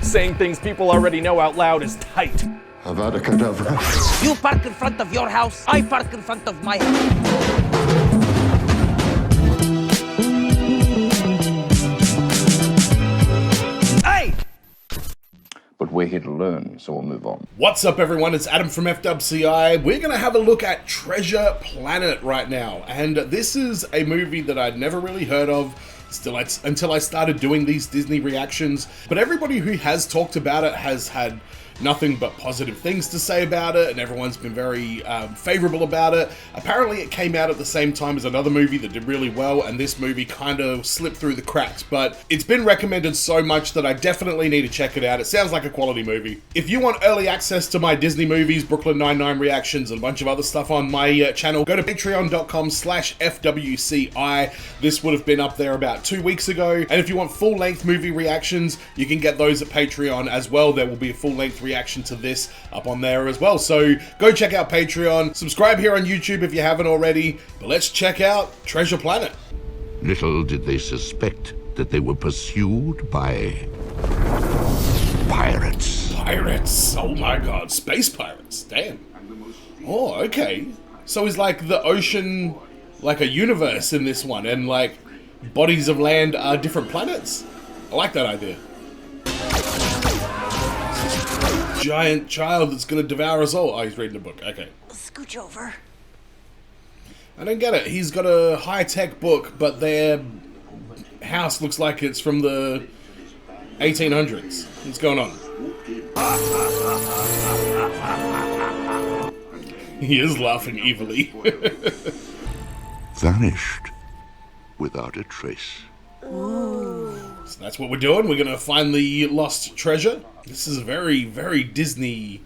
Saying things people already know out loud is tight. Avada Kedavra. You park in front of your house, I park in front of my house. Hey! But we're here to learn, so we'll move on. What's up, everyone? It's Adam from FWCI. We're going to have a look at Treasure Planet right now. And this is a movie that I'd never really heard of until I started doing these Disney reactions. But everybody who has talked about it has had nothing but positive things to say about it, and everyone's been very favorable about it. Apparently it came out at the same time as another movie that did really well, and this movie kind of slipped through the cracks, but it's been recommended so much that I definitely need to check it out. It sounds like a quality movie. If you want early access to my Disney movies, Brooklyn Nine-Nine reactions, and a bunch of other stuff on my channel, go to patreon.com/FWCI. This would have been up there about 2 weeks ago, and if you want full-length movie reactions, you can get those at Patreon as well. There will be a full-length reaction to this up on there as well. So go check out Patreon, subscribe here on YouTube if you haven't already, but let's check out Treasure Planet. Little did they suspect that they were pursued by pirates. Pirates, oh my god, space pirates, damn. Oh, okay. So it's like the ocean, like a universe in this one, and like bodies of land are different planets? I like that idea. Giant child that's gonna devour us all. Oh, he's reading a book. Okay. Scooch over. I don't get it. He's got a high-tech book, but their house looks like it's from the 1800s. What's going on? He is laughing evilly. Vanished without a trace. So that's what we're doing. We're gonna find the lost treasure. This is very, very Disney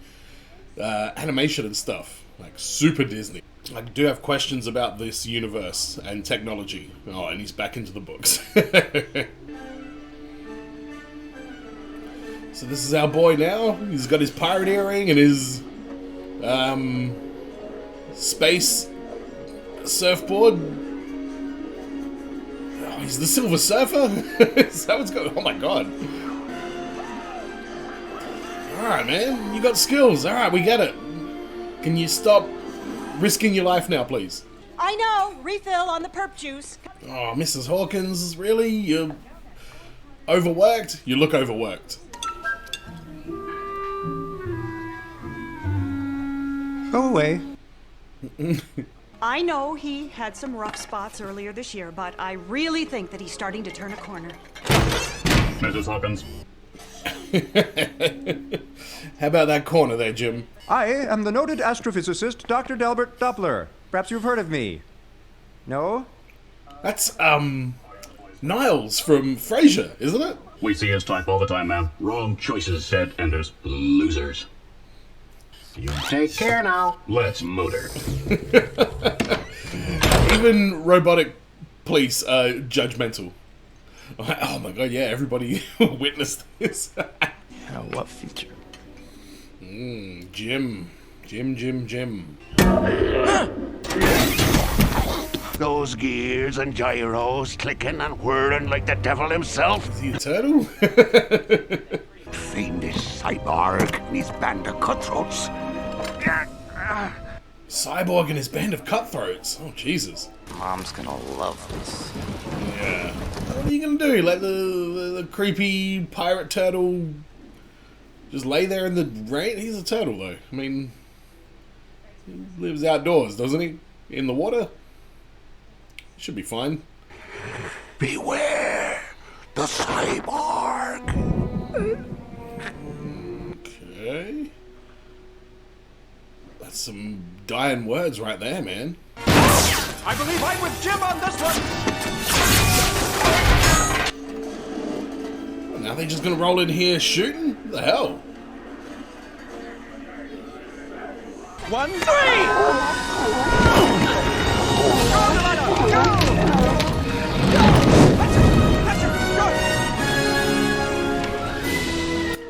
animation and stuff. Like, super Disney. I do have questions about this universe and technology. Oh, and he's back into the books. So this is our boy now. He's got his pirate earring and his space surfboard. Oh, he's the Silver Surfer? Is that what's going on? Oh my god. Alright, man. You got skills. Alright, we get it. Can you stop risking your life now, please? I know. Refill on the perp juice. Oh, Mrs. Hawkins, really? You're overworked? You look overworked. Go away. I know he had some rough spots earlier this year, but I really think that he's starting to turn a corner. Mrs. Hawkins. How about that corner there, Jim? I am the noted astrophysicist, Dr. Delbert Doppler. Perhaps you've heard of me. No? That's, Niles from Frasier, isn't it? We see his type all the time, man. Wrong choices, said Enders. Losers. You take care now. Let's motor. Even robotic police are judgmental. Oh my god, yeah, everybody witnessed this. What feature? Jim. Those gears and gyros clicking and whirring like the devil himself. Is he a turtle? Fiendish cyborg and his band of cutthroats. Cyborg and his band of cutthroats. Oh, Jesus. Mom's gonna love this. Yeah. What are you gonna do? Let the creepy pirate turtle just lay there in the rain? He's a turtle, though. I mean, he lives outdoors, doesn't he? In the water? Should be fine. Beware the cyborg. Okay. That's some dying words right there, man. I believe I'm with Jim on this one. Now they're just gonna roll in here shooting? What the hell? 1, 3!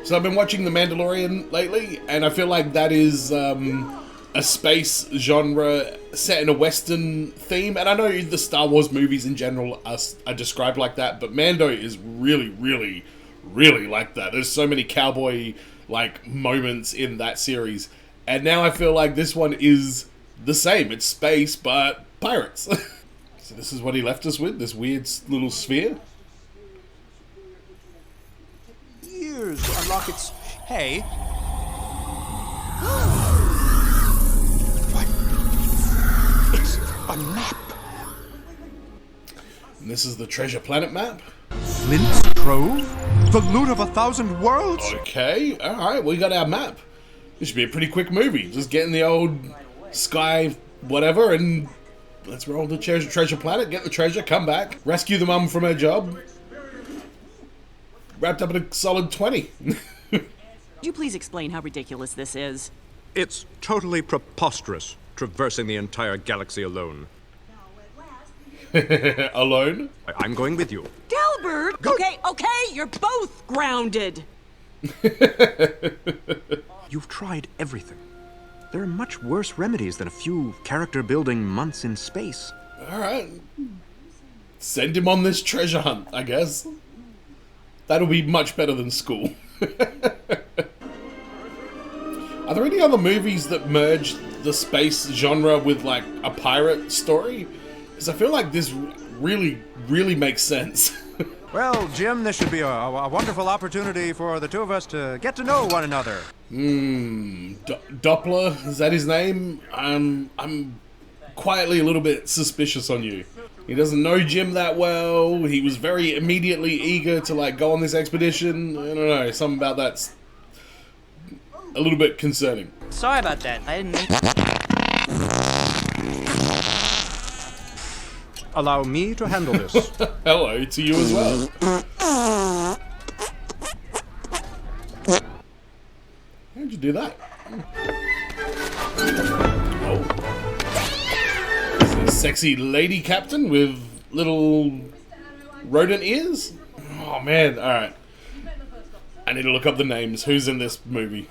So I've been watching The Mandalorian lately, and I feel like that is a space genre set in a Western theme. And I know the Star Wars movies in general are described like that, but Mando is really, really, really like that. There's so many cowboy like moments in that series, and now I feel like this one is the same. It's space but pirates. So this is what he left us with, this weird little sphere. Years to unlock its... Hey. What? It's a map. And this is the Treasure Planet map. Flint's Trove? The loot of 1,000 worlds? Okay, alright, we got our map. This should be a pretty quick movie. Just get in the old sky whatever and let's roll the treasure planet, get the treasure, come back, rescue the mum from her job. Wrapped up in a solid 20. Could you please explain how ridiculous this is? It's totally preposterous, traversing the entire galaxy alone. Alone? I'm going with you. Delbert! Okay, you're both grounded. You've tried everything. There are much worse remedies than a few character-building months in space. Alright. Send him on this treasure hunt, I guess. That'll be much better than school. Are there any other movies that merge the space genre with, like, a pirate story? Because I feel like this really, really makes sense. Well, Jim, this should be a wonderful opportunity for the two of us to get to know one another. Doppler, is that his name? I'm quietly a little bit suspicious on you. He doesn't know Jim that well. He was very immediately eager to, like, go on this expedition. I don't know, something about that's a little bit concerning. Sorry about that. I didn't mean... Allow me to handle this. Hello to you as well. How'd you do that? Oh. Is it a sexy lady captain with little rodent ears? Oh man, alright. I need to look up the names. Who's in this movie?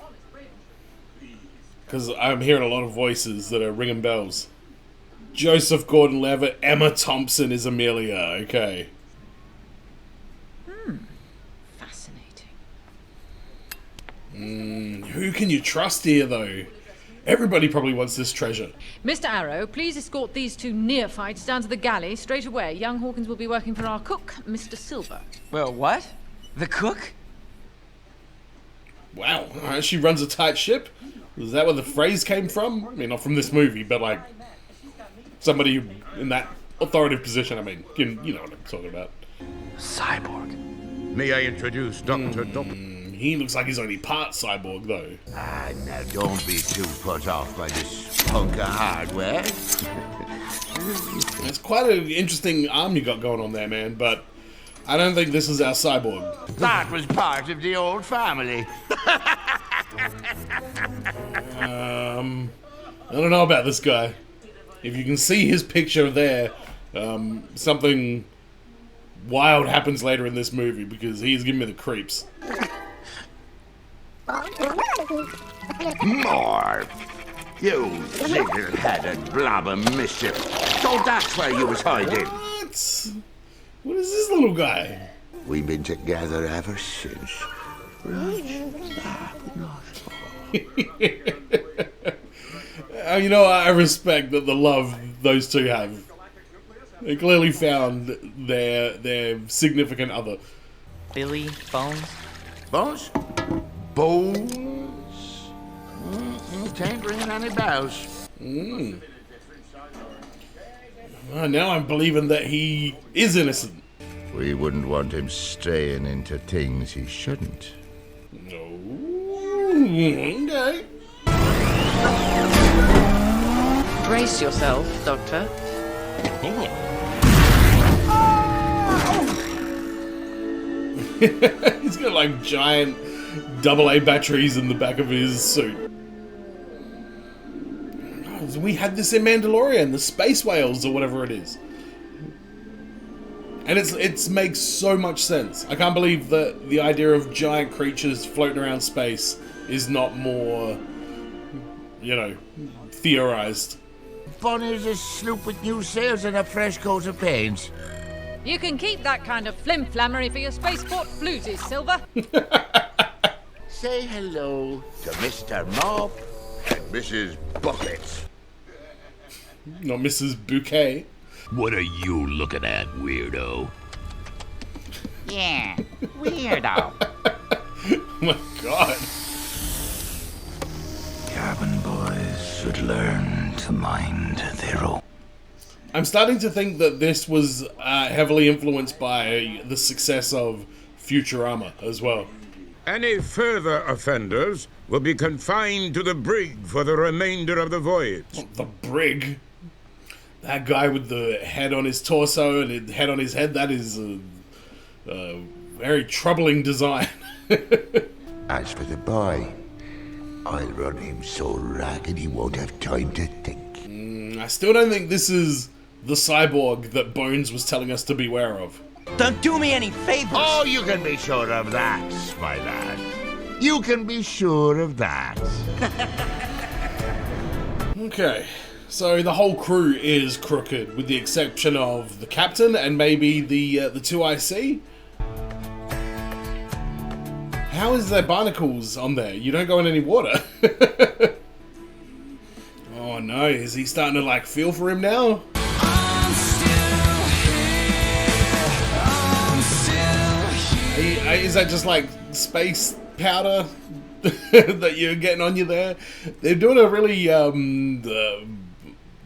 Because I'm hearing a lot of voices that are ringing bells. Joseph Gordon-Levitt, Emma Thompson is Amelia. Okay. Fascinating. Who can you trust here, though? Everybody probably wants this treasure. Mr. Arrow, please escort these two neophytes down to the galley straight away. Young Hawkins will be working for our cook, Mr. Silver. Well, what? The cook? Wow. Alright, she runs a tight ship. Is that where the phrase came from? I mean, not from this movie, but like somebody in that authoritative position. I mean, you know what I'm talking about. Cyborg. May I introduce Dr. Double? He looks like he's only part cyborg, though. Ah, now don't be too put off by this hunk of hardware. It's quite an interesting arm you got going on there, man, but I don't think this is our cyborg. That was part of the old family. I don't know about this guy. If you can see his picture there, something wild happens later in this movie because he's giving me the creeps. More. You zigger-headed blob of mischief. So that's where you was hiding. What? What is this little guy? We've been together ever since. You know, I respect the love those two have. They clearly found their significant other. Billy Bones? Bones? Bones? Can't ring any bells. Well, now I'm believing that he is innocent. We wouldn't want him straying into things he shouldn't. No. Okay. Brace yourself, Doctor. He's got like giant AA batteries in the back of his suit. We had this in Mandalorian, the space whales or whatever it is. And it makes so much sense. I can't believe that the idea of giant creatures floating around space is not more, you know, theorized. Bonnie's a sloop with new sails and a fresh coat of paint. You can keep that kind of flim-flammery for your spaceport bluesies, Silver. Say hello to Mr. Mop and Mrs. Bucket. Not Mrs. Bouquet. What are you looking at, weirdo? Yeah, weirdo. Oh my god. Cabin boys should learn to mind their own. I'm starting to think that this was heavily influenced by the success of Futurama as well. Any further offenders will be confined to the brig for the remainder of the voyage. The brig? That guy with the head on his torso and the head on his head, that is a very troubling design. As for the boy, I'll run him so ragged he won't have time to think. I still don't think this is the cyborg that Bones was telling us to beware of. Don't do me any favors. Oh, you can be sure of that, my lad. You can be sure of that. Okay, so the whole crew is crooked, with the exception of the captain and maybe the two IC. How is there barnacles on there? You don't go in any water. Oh no, is he starting to like feel for him now? Is that just like space powder that you're getting on you there? They're doing a really,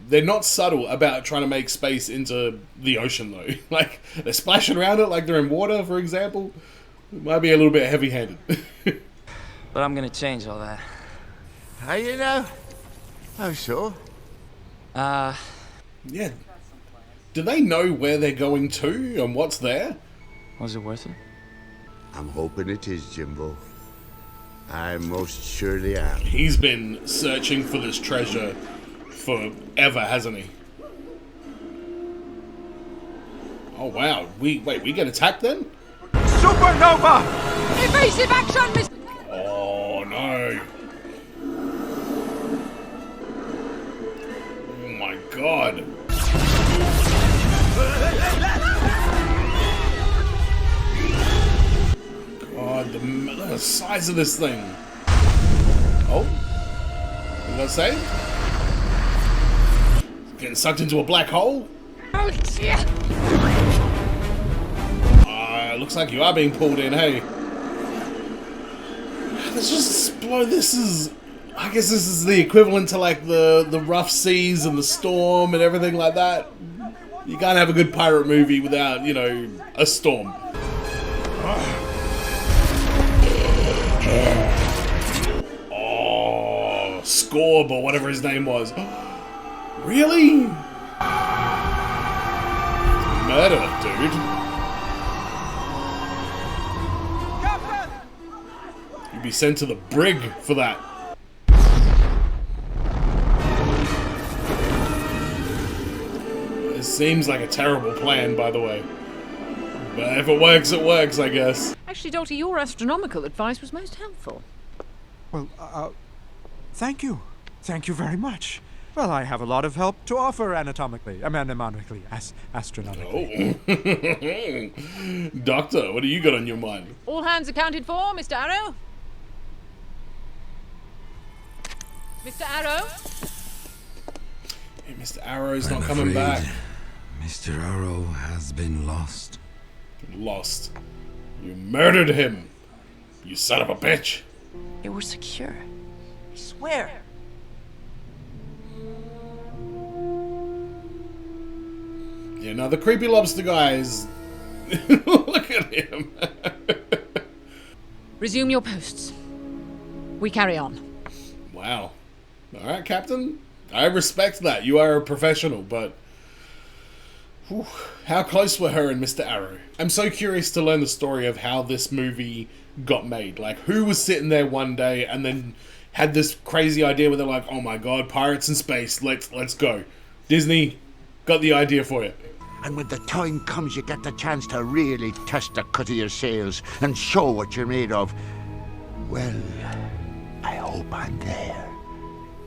they're not subtle about trying to make space into the ocean though. Like, they're splashing around it like they're in water, for example. It might be a little bit heavy-handed. But I'm gonna change all that. How you know? How so? Yeah. Do they know where they're going to and what's there? Was it worth it? I'm hoping it is, Jimbo. I most surely am. He's been searching for this treasure forever, hasn't he? Oh wow, we get attacked then? Supernova! Evasive action, Miss... Oh no. Oh my god. God, the size of this thing. Oh, you got saved? Getting sucked into a black hole? Oh, dear. Looks like you are being pulled in, hey. Let's just explode. This is... I guess this is the equivalent to like the rough seas and the storm and everything like that. You can't have a good pirate movie without, you know, a storm. Oh, Scorb or whatever his name was. Really? Murder, dude. You'd be sent to the brig for that. This seems like a terrible plan, by the way. But if it works, I guess. Actually, Doctor, your astronomical advice was most helpful. Well, thank you. Thank you very much. Well, I have a lot of help to offer anatomically, mnemonically, astronomically. Oh. Doctor, what do you got on your mind? All hands accounted for, Mr. Arrow? Mr. Arrow? Hey, Mr. Arrow's not coming back. Mr. Arrow has been lost. Lost. You murdered him. You son of a bitch. It was secure. I swear. Yeah, now the creepy lobster guy is... Look at him. Resume your posts. We carry on. Wow. Alright, Captain. I respect that. You are a professional, but... Whew, how close were her and Mr. Arrow? I'm so curious to learn the story of how this movie got made. Like, who was sitting there one day and then had this crazy idea where they're like, oh my god, pirates in space, let's go. Disney got the idea for you. And when the time comes, you get the chance to really test the cut of your sails and show what you're made of. Well, I hope I'm there,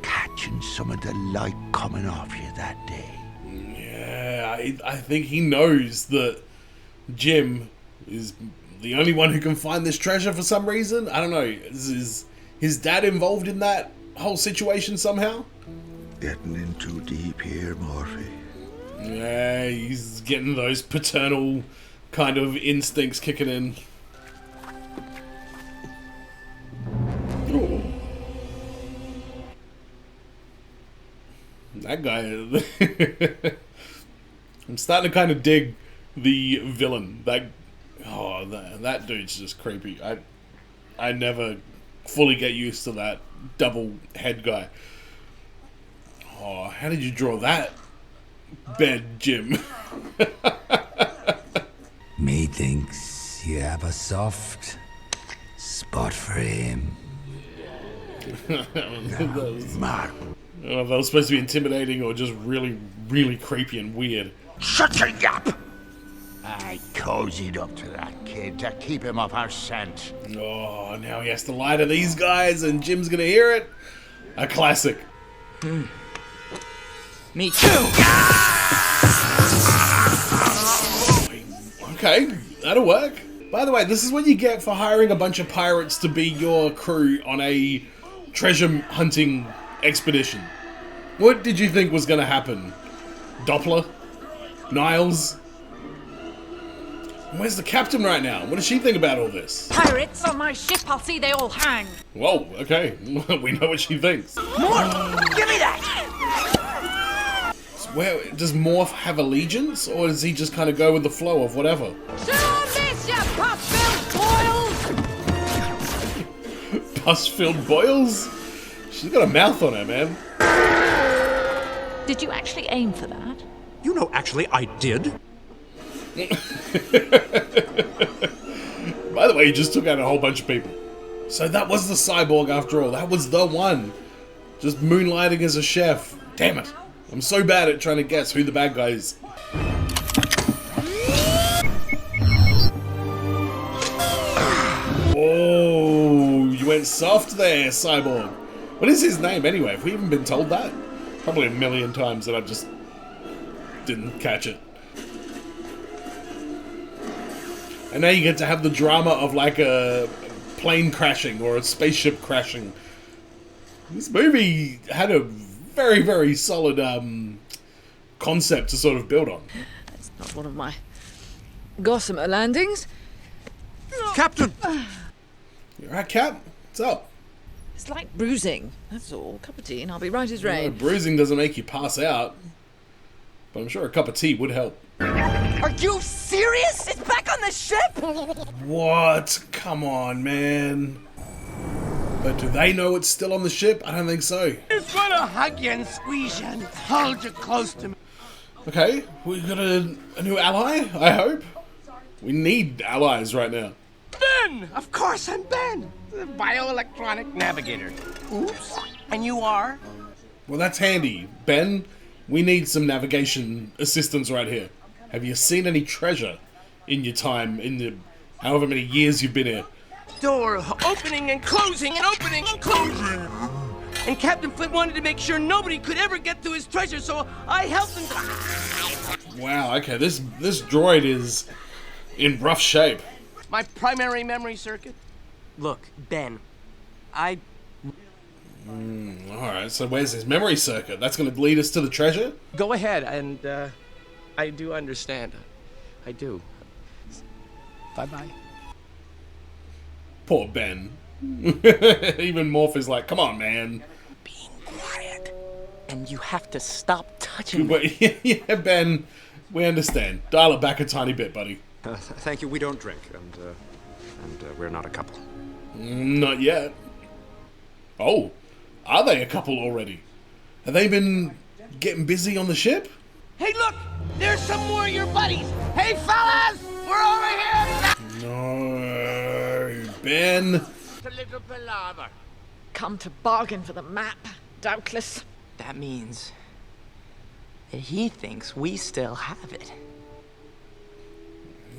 catching some of the light coming off you that day. Yeah, I think he knows that Jim is the only one who can find this treasure for some reason. I don't know. Is his dad involved in that whole situation somehow? Getting in too deep here, Morphy. Yeah, he's getting those paternal kind of instincts kicking in. Ooh. That guy. I'm starting to kind of dig the villain. That dude's just creepy. I never fully get used to that double head guy. Oh, how did you draw that bed, Jim? Me thinks you have a soft spot for him. Mark. I don't know if that was supposed to be intimidating or just really, really creepy and weird. Shut your gap! I cozied up to that kid to keep him off our scent. Oh, now he has to lie to these guys and Jim's gonna hear it. A classic. Me too! Okay, that'll work. By the way, this is what you get for hiring a bunch of pirates to be your crew on a treasure hunting expedition. What did you think was gonna happen? Doppler? Niles? Where's the captain right now? What does she think about all this? Pirates on my ship, I'll see they all hang. Whoa, okay. We know what she thinks. More! Give me that! So does Morph have allegiance? Or does he just kind of go with the flow of whatever? Pus-filled boils? She's got a mouth on her, man. Did you actually aim for that? You know, actually, I did. By the way, he just took out a whole bunch of people. So that was the cyborg after all. That was the one. Just moonlighting as a chef. Damn it. I'm so bad at trying to guess who the bad guy is. Oh, you went soft there, cyborg. What is his name anyway? Have we even been told that? Probably a million times that I just didn't catch it. And now you get to have the drama of like a plane crashing or a spaceship crashing. This movie had a very, very solid concept to sort of build on. That's not one of my gossamer landings. Captain! You alright, Cap? What's up? It's like bruising, that's all. Cup of tea and I'll be right as rain. Bruising doesn't make you pass out. But I'm sure a cup of tea would help. Are you serious? It's back on the ship? What? Come on, man. But do they know it's still on the ship? I don't think so. Just wanna hug you and squeeze you and hold you close to me. Okay, we got a new ally, I hope. We need allies right now. Ben! Of course I'm Ben, the bioelectronic navigator. Oops. And you are? Well, that's handy. Ben, we need some navigation assistance right here. Have you seen any treasure in your time, in the however many years you've been here? Door opening and closing and opening and closing. And Captain Flint wanted to make sure nobody could ever get to his treasure, so I helped him. Wow, okay, this droid is in rough shape. My primary memory circuit. Look, Ben, Alright, so where's his memory circuit? That's going to lead us to the treasure? Go ahead, and I do understand. I do. Bye-bye. Poor Ben. Even Morph is like, come on, man. Being quiet. And you have to stop touching me. Yeah, Ben, we understand. Dial it back a tiny bit, buddy. Thank you, we don't drink, and we're not a couple. Not yet. Oh, are they a couple already? Have they been getting busy on the ship? Hey, look! There's some more of your buddies! Hey, fellas! We're over here! No, Ben. It's a little palaver. Come to bargain for the map, doubtless. That means that he thinks we still have it.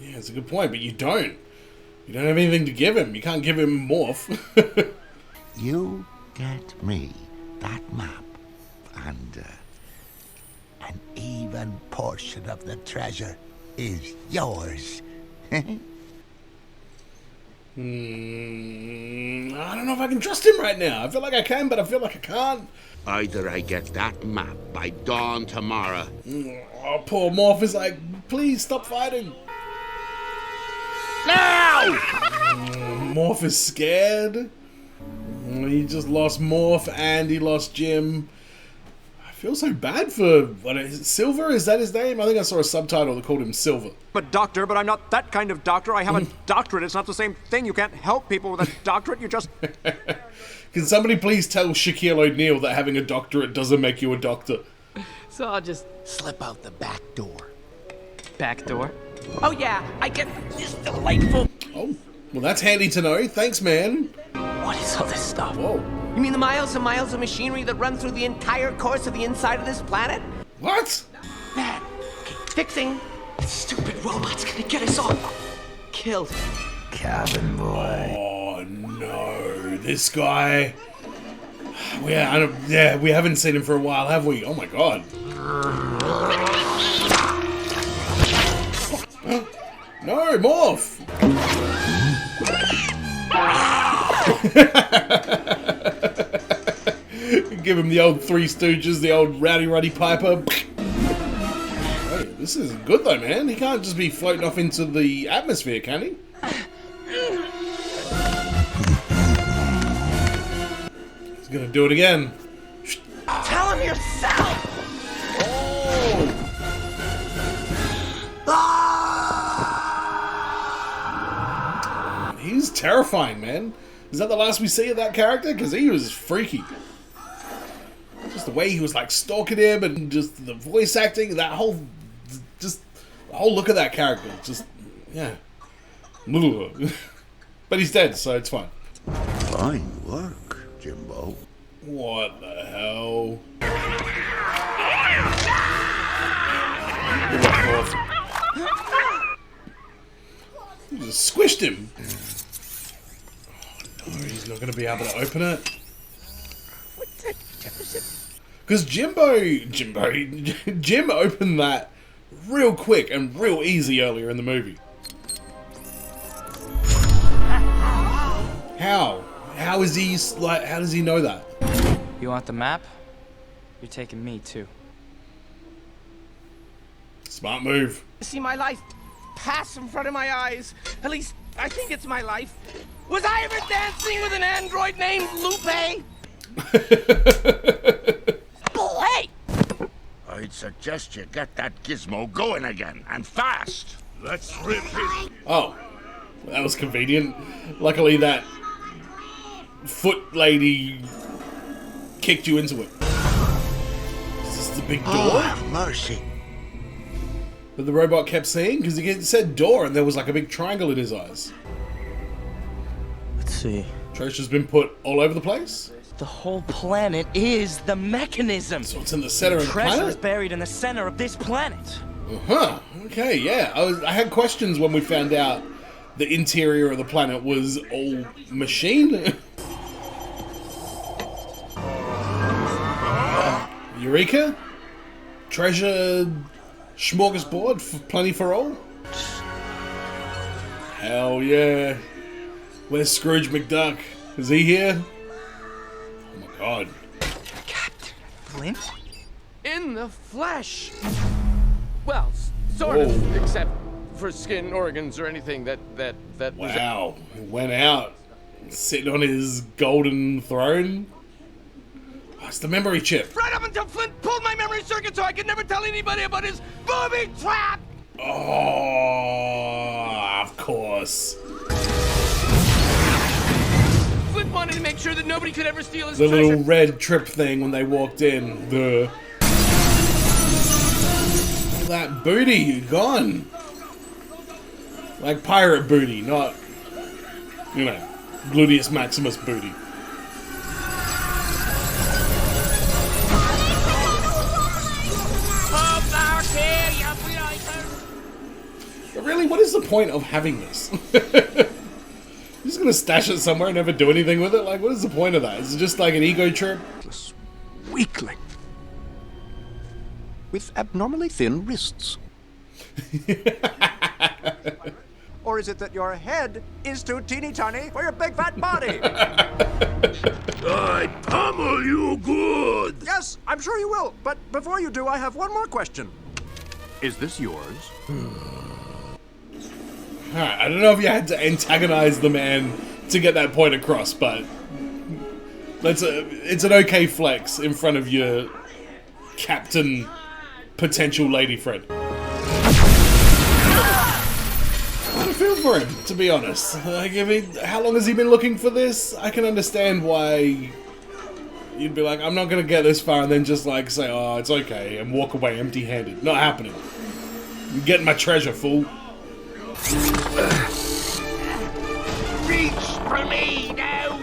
Yeah, it's a good point, but you don't. You don't have anything to give him. You can't give him Morph. You get me that map, and an even portion of the treasure is yours. I don't know if I can trust him right now. I feel like I can, but I feel like I can't. Either I get that map by dawn tomorrow. Oh, poor Morph is like, please stop fighting. Now! Morph is scared. He just lost Morph and he lost Jim. I feel so bad for, what is it, Silver? Is that his name? I think I saw a subtitle that called him Silver. But doctor, but I'm not that kind of doctor. I have a doctorate. It's not the same thing. You can't help people with a doctorate. You just... Can somebody please tell Shaquille O'Neal that having a doctorate doesn't make you a doctor? So I'll just slip out the back door. Back door? Oh yeah, I get this delightful... Oh, well that's handy to know. Thanks, man. What is all this stuff? Whoa. You mean the miles and miles of machinery that run through the entire course of the inside of this planet? What? Man, okay, fixing. This stupid robot's gonna get us all killed. Cabin boy. Oh no, this guy. We haven't seen him for a while, have we? Oh my god. No, Morph! Give him the old Three Stooges, the old Rowdy Roddy Piper. Hey, this is good though, man. He can't just be floating off into the atmosphere, can he? He's gonna do it again. Tell him yourself! He's terrifying, man. Is that the last we see of that character? Because he was freaky. Just the way he was like stalking him and just the voice acting, that whole, just the whole look of that character. Just, yeah. But he's dead, so it's fine. Fine work, Jimbo. What the hell? You just squished him. Oh, no, he's not going to be able to open it. Because Jim opened that real quick and real easy earlier in the movie. How? How is he, like, how does he know that? You want the map? You're taking me too. Smart move. See my life pass in front of my eyes. At least, I think it's my life. Was I ever dancing with an android named Lupe? Hey! I'd suggest you get that gizmo going again, and fast. Let's rip it. Oh, that was convenient. Luckily that foot lady kicked you into it. Is this the big door? Oh, have mercy. But the robot kept saying, because he said door and there was like a big triangle in his eyes. Let's see. Treasure's been put all over the place? The whole planet is the mechanism. So it's in the center of the Treasure is planet? buried in the center of this planet. Uh-huh. Okay, yeah. I had questions when we found out the interior of the planet was all machine. Eureka? Treasure smorgasbord, plenty for all? Hell yeah. Where's Scrooge McDuck? Is he here? Oh my god. Captain Flint? In the flesh. Well, sort of, except for skin, organs, or anything that was... Wow. He went out, sitting on his golden throne. Oh, it's the memory chip. Right up until Flint pulled my memory circuit so I could never tell anybody about his booby trap! Oh, of course. Flint wanted to make sure that nobody could ever steal his The treasure. little red trip thing when they walked in. That booty gone. Like pirate booty, not, you know, gluteus maximus booty. But really, what is the point of having this? You're just gonna stash it somewhere and never do anything with it? Like, what is the point of that? Is it just like an ego trip? Weakling. With abnormally thin wrists. Or is it that your head is too teeny-tiny for your big fat body? I pummel you good! Yes, I'm sure you will. But before you do, I have one more question. Is this yours? Alright, I don't know if you had to antagonize the man to get that point across, but it's an okay flex in front of your captain potential lady friend. I feel for him, to be honest. Like, I mean, how long has he been looking for this? I can understand why you'd be like, I'm not gonna get this far, and then just like say, oh, it's okay, and walk away empty-handed. Not happening. I'm getting my treasure, fool. Reach for me now!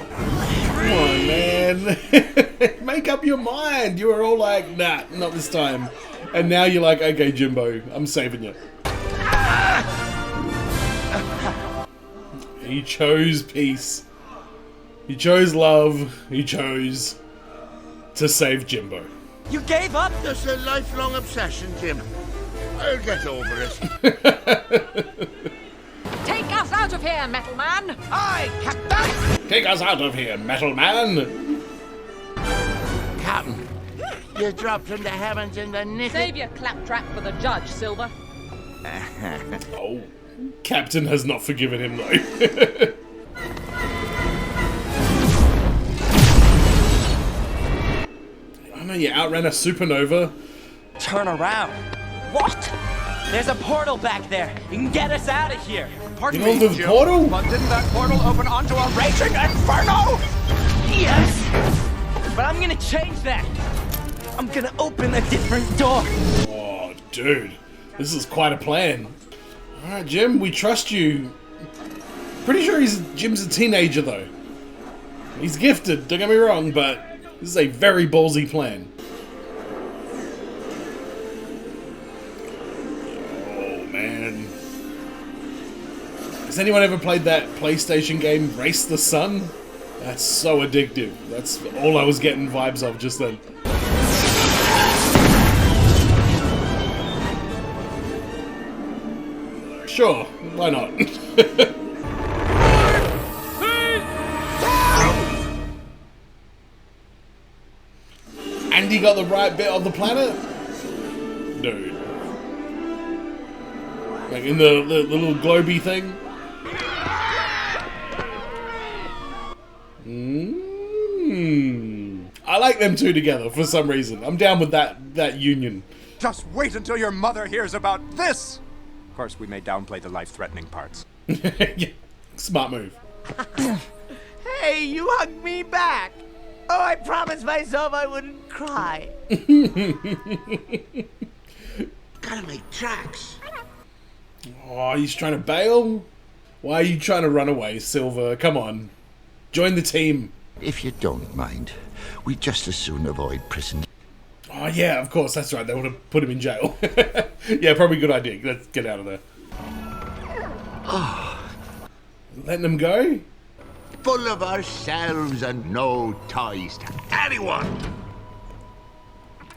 Come on, man. Make up your mind. You were all like, nah, not this time. And now you're like, okay, Jimbo, I'm saving you. He chose peace. He chose love. He chose to save Jimbo. You gave up? That's a lifelong obsession, Jim. I'll get over it. Take us out of here, Metal Man! Aye, Captain! Take us out of here, Metal Man! Captain, you dropped from the heavens in the nick. Save your claptrap for the judge, Silver. Oh, Captain has not forgiven him, though. I know you outran a supernova. Turn around. What? There's a portal back there. You can get us out of here. Pardon You know me, the Jim, portal? but didn't that portal open onto a raging inferno? Yes. But I'm gonna change that. I'm gonna open a different door. Oh, dude. This is quite a plan. Alright, Jim, we trust you. Pretty sure Jim's a teenager, though. He's gifted, don't get me wrong, but this is a very ballsy plan. Oh, man. Has anyone ever played that PlayStation game, Race the Sun? That's so addictive. That's all I was getting vibes of just then. Sure, why not? And he got the right bit of the planet? Dude. Like in the little globy thing? I like them two together for some reason. I'm down with that union. Just wait until your mother hears about this! Of course, we may downplay the life-threatening parts. Yeah, smart move. Hey, you hugged me back. Oh, I promised myself I wouldn't cry. Gotta make tracks. Oh, he's trying to bail? Why are you trying to run away, Silver? Come on. Join the team. If you don't mind, we'd just as soon avoid prison. Oh, yeah, of course, that's right. They would have put him in jail. Yeah, probably a good idea. Let's get out of there. Oh. Letting them go? Full of ourselves and no ties to anyone.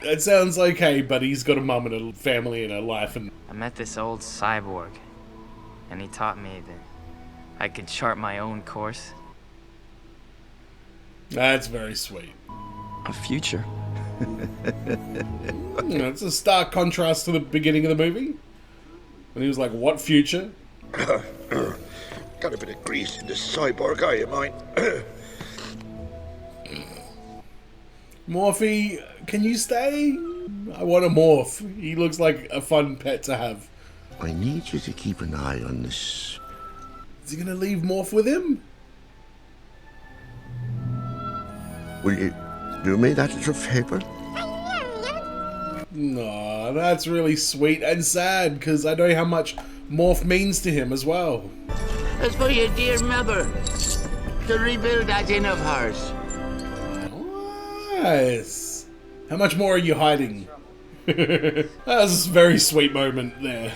It sounds okay, but he's got a mum and a family and a life. And I met this old cyborg, and he taught me that I could chart my own course. That's very sweet. A future. It's a stark contrast to the beginning of the movie. And he was like, what future? Got a bit of grease in the cyborg eye of mine. Morphe, can you stay? I want a morph. He looks like a fun pet to have. I need you to keep an eye on this. Is he gonna leave Morph with him? Will you do me that little favor? No, that's really sweet and sad, because I know how much Morph means to him as well. It's for your dear mother. To rebuild that inn of hers. Nice. How much more are you hiding? That was a very sweet moment there.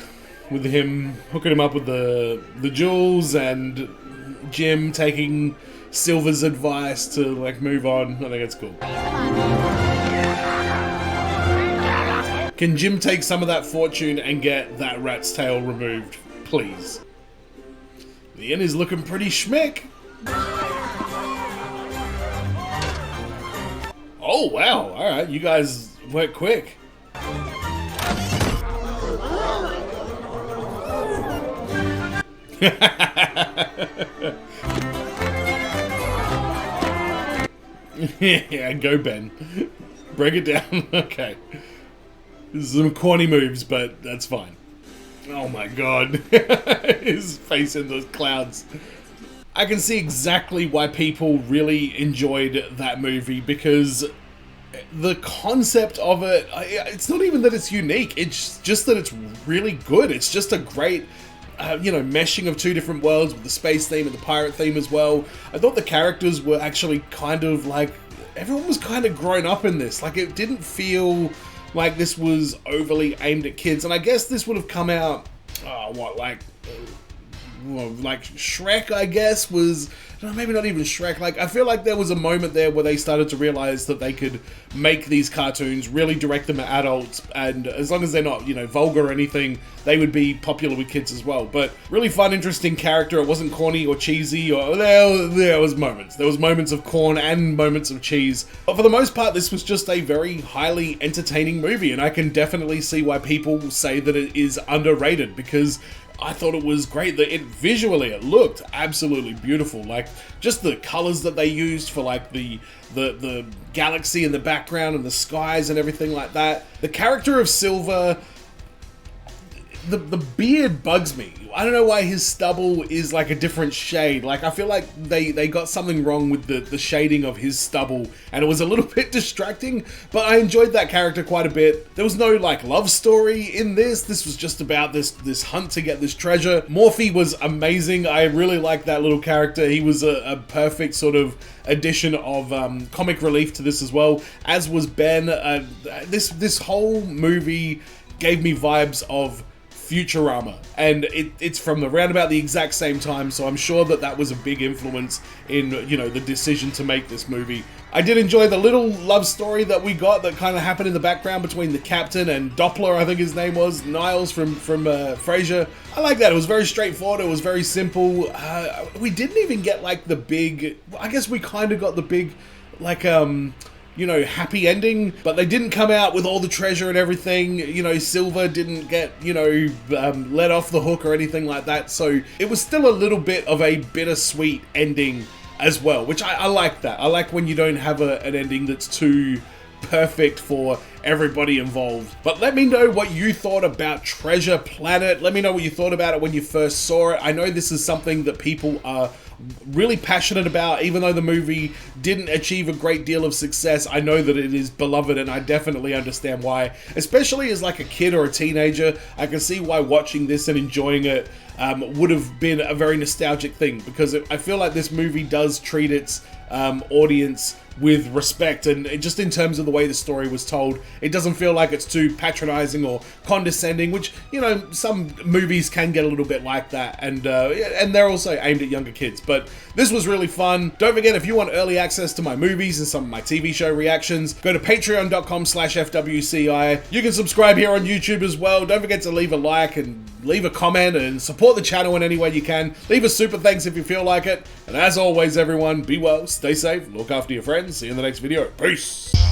With him hooking him up with the jewels and Jim taking Silver's advice to like move on. I think it's cool. Can Jim take some of that fortune and get that rat's tail removed, please? The inn is looking pretty schmick. Oh, wow. All right, you guys went quick. Yeah, go Ben. Break it down. Okay. This is some corny moves, but that's fine. Oh my god. His face in those clouds. I can see exactly why people really enjoyed that movie, because the concept of it, it's not even that it's unique, it's just that it's really good. It's just a great, you know, meshing of two different worlds with the space theme and the pirate theme as well. I thought the characters were actually kind of like, everyone was kind of grown up in this. Like, it didn't feel like this was overly aimed at kids. And I guess this would have come out, like Shrek, I guess, was, no, maybe not even Shrek. Like, I feel like there was a moment there where they started to realize that they could make these cartoons, really direct them at adults, and as long as they're not, you know, vulgar or anything, they would be popular with kids as well. But really fun, interesting character. It wasn't corny or cheesy, or there was moments. There was moments of corn and moments of cheese. But for the most part, this was just a very highly entertaining movie, and I can definitely see why people say that it is underrated, because I thought it was great. That visually it looked absolutely beautiful. Like, just the colors that they used for like the galaxy in the background and the skies and everything like that. The character of Silver, the beard bugs me. I don't know why his stubble is like a different shade. Like, I feel like they got something wrong with the shading of his stubble, and it was a little bit distracting, but I enjoyed that character quite a bit. There was no like love story in this. This was just about this hunt to get this treasure. Morphe was amazing. I really liked that little character. He was a perfect sort of addition of comic relief to this as well, as was Ben. This whole movie gave me vibes of Futurama, and it's from around about the exact same time, so I'm sure that was a big influence in, you know, the decision to make this movie. I did enjoy the little love story that we got that kind of happened in the background between the captain and Doppler, I think his name was, Niles from Frasier. I like that. It was very straightforward. It was very simple. We didn't even get like the big, I guess we kind of got the big, like, you know, happy ending, but they didn't come out with all the treasure and everything. You know, Silver didn't get, you know, let off the hook or anything like that. So it was still a little bit of a bittersweet ending as well, which I like that. I like when you don't have an ending that's too perfect for everybody involved. But let me know what you thought about Treasure Planet. Let me know what you thought about it when you first saw it. I know this is something that people are really passionate about. Even though the movie didn't achieve a great deal of success, I know that it is beloved, and I definitely understand why. Especially as like a kid or a teenager, I can see why watching this and enjoying it would have been a very nostalgic thing, because I feel like this movie does treat its audience with respect, and just in terms of the way the story was told, it doesn't feel like it's too patronizing or condescending, which, you know, some movies can get a little bit like that, and they're also aimed at younger kids. But this was really fun. Don't forget, if you want early access to my movies and some of my TV show reactions, go to patreon.com/FWCI. You can subscribe here on YouTube as well. Don't forget to leave a like and leave a comment and support the channel in any way you can. Leave a super thanks if you feel like it. And as always, everyone, be well, stay safe, look after your friends. See you in the next video. Peace!